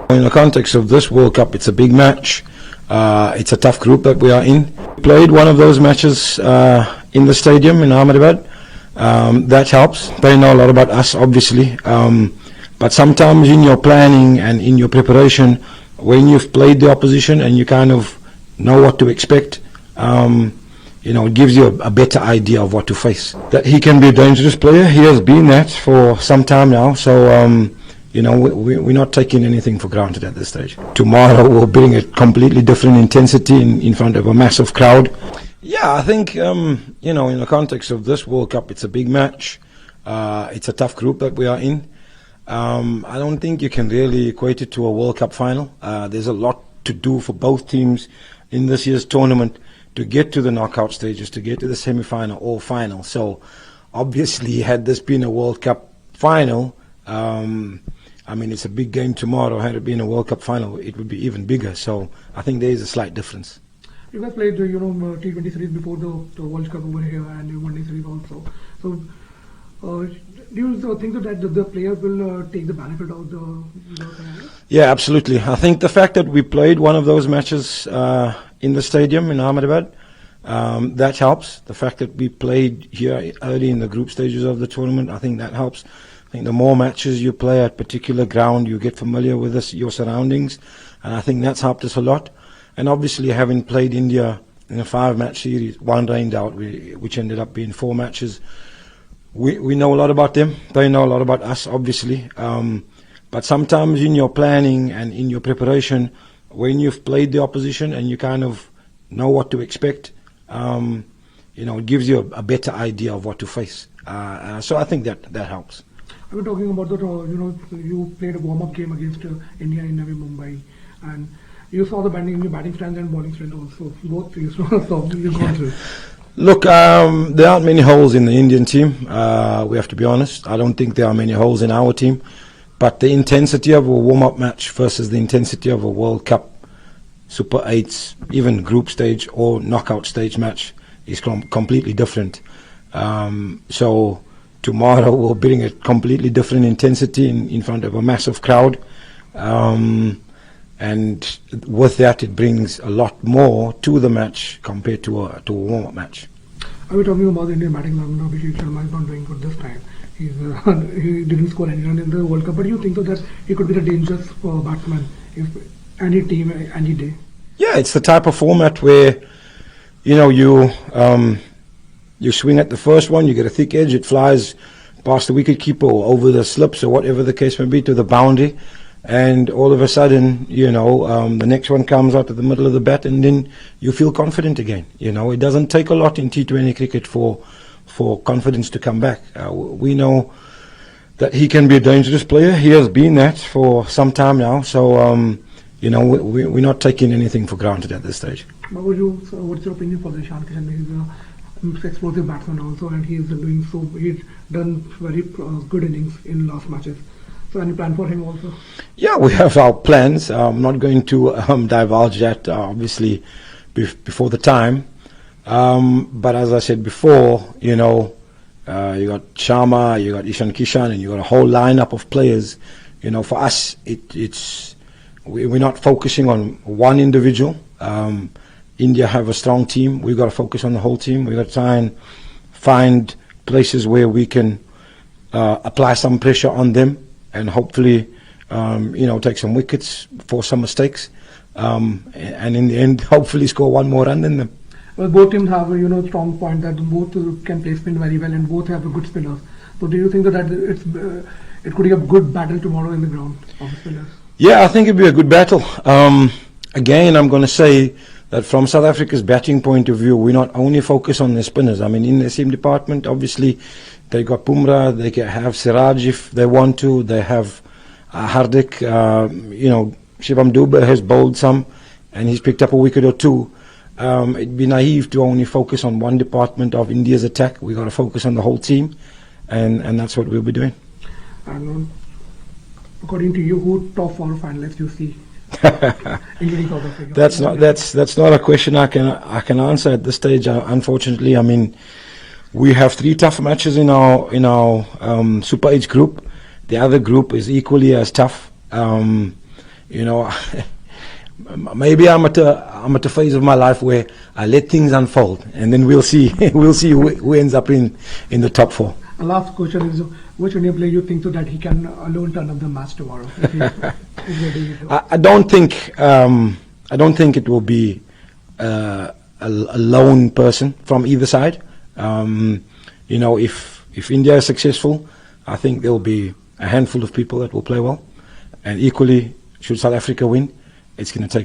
In the context of this World Cup, it's a big match. It's a tough group that we are in. We played one of those matches in the stadium in Ahmedabad. That helps. They know a lot about us, obviously. But sometimes in your planning and in your preparation, when you've played the opposition and you kind of know what to expect, it gives you a better idea of what to face. That he can be a dangerous player. He has been that for some time now. So, we're not taking anything for granted at this stage. Tomorrow we'll bring a completely different intensity in front of a massive crowd. Yeah, I think, in the context of this World Cup, it's a big match. It's a tough group that we are in. I don't think you can really equate it to a World Cup final. There's a lot to do for both teams in this year's tournament to get to the knockout stages, to get to the semi-final or final. So, obviously, had this been a World Cup final, it's a big game tomorrow. Had it been a World Cup final, it would be even bigger. So, I think there is a slight difference. You guys played, T20 series before the World Cup over here, and you won the series also. So, do you think that the players will take the benefit of the? Yeah, absolutely. I think the fact that we played one of those matches in the stadium in Ahmedabad, that helps. The fact that we played here early in the group stages of the tournament, I think that helps. I think the more matches you play at particular ground, you get familiar with your surroundings, and I think that's helped us a lot. And obviously, having played India in a 5-match series, one rained out, which ended up being 4 matches, we know a lot about them. They know a lot about us, obviously. But sometimes in your planning and in your preparation, when you've played the opposition and you kind of know what to expect, it gives you a better idea of what to face. So I think that helps. I was talking about you played a warm-up game against India in Navi Mumbai, and you saw the batting strength and bowling strength also. Both you saw you gone through. Look, there aren't many holes in the Indian team. We have to be honest. I don't think there are many holes in our team. But the intensity of a warm-up match versus the intensity of a World Cup, Super 8s, even group stage or knockout stage match is completely different. So tomorrow we'll bring a completely different intensity in front of a massive crowd. And with that, it brings a lot more to the match compared to a warm-up match. Are we talking about the Indian batting lineup? Abhishek Sharma is not doing good this time. He didn't score any run in the World Cup, but do you think that he could be a dangerous batsman if any team, any day? Yeah, it's the type of format where, you swing at the first one, you get a thick edge, it flies past the wicketkeeper or over the slips or whatever the case may be to the boundary. And all of a sudden, the next one comes out of the middle of the bat, and then you feel confident again. It doesn't take a lot in T20 cricket for confidence to come back. We know that he can be a dangerous player. He has been that for some time now. So, we're not taking anything for granted at this stage. What's your opinion for the Ishan Kishan? He's an explosive batsman also, and he's done very good innings in last matches. So any plan for him also? Yeah, we have our plans. I'm not going to divulge that, obviously, before the time. But as I said before, you got Sharma, you got Ishan Kishan, and you got a whole lineup of players. For us, we're not focusing on one individual. India have a strong team. We've got to focus on the whole team. We've got to try and find places where we can apply some pressure on them, and hopefully, take some wickets, force some mistakes, and in the end, hopefully score one more run than them. Well, both teams have a strong point that both can play spin very well, and both have a good spinners. So, do you think that it could be a good battle tomorrow in the ground of the spinners? Yeah, I think it'd be a good battle. Again, I'm going to say that from South Africa's batting point of view, we not only focus on the spinners. In the same department, obviously. They got Bumrah, they can have Siraj if they want to, they have Hardik, Shivam Dube has bowled some and he's picked up a wicket or two. It'd be naive to only focus on one department of India's attack. We've got to focus on the whole team, and that's what we'll be doing. And according to you, who top 4 finalists you see? That's not a question I can answer at this stage. Unfortunately, we have 3 tough matches in our Super 8 group. The other group is equally as tough. You know, maybe I'm at a phase of my life where I let things unfold, and then we'll see who ends up in the top four. The last question is, which Indian player you think so that he can alone turn up the match tomorrow? If he is ready to- I don't think it will be a lone person from either side. You know, if India is successful, I think there will be a handful of people that will play well, and equally, should South Africa win, it's going to take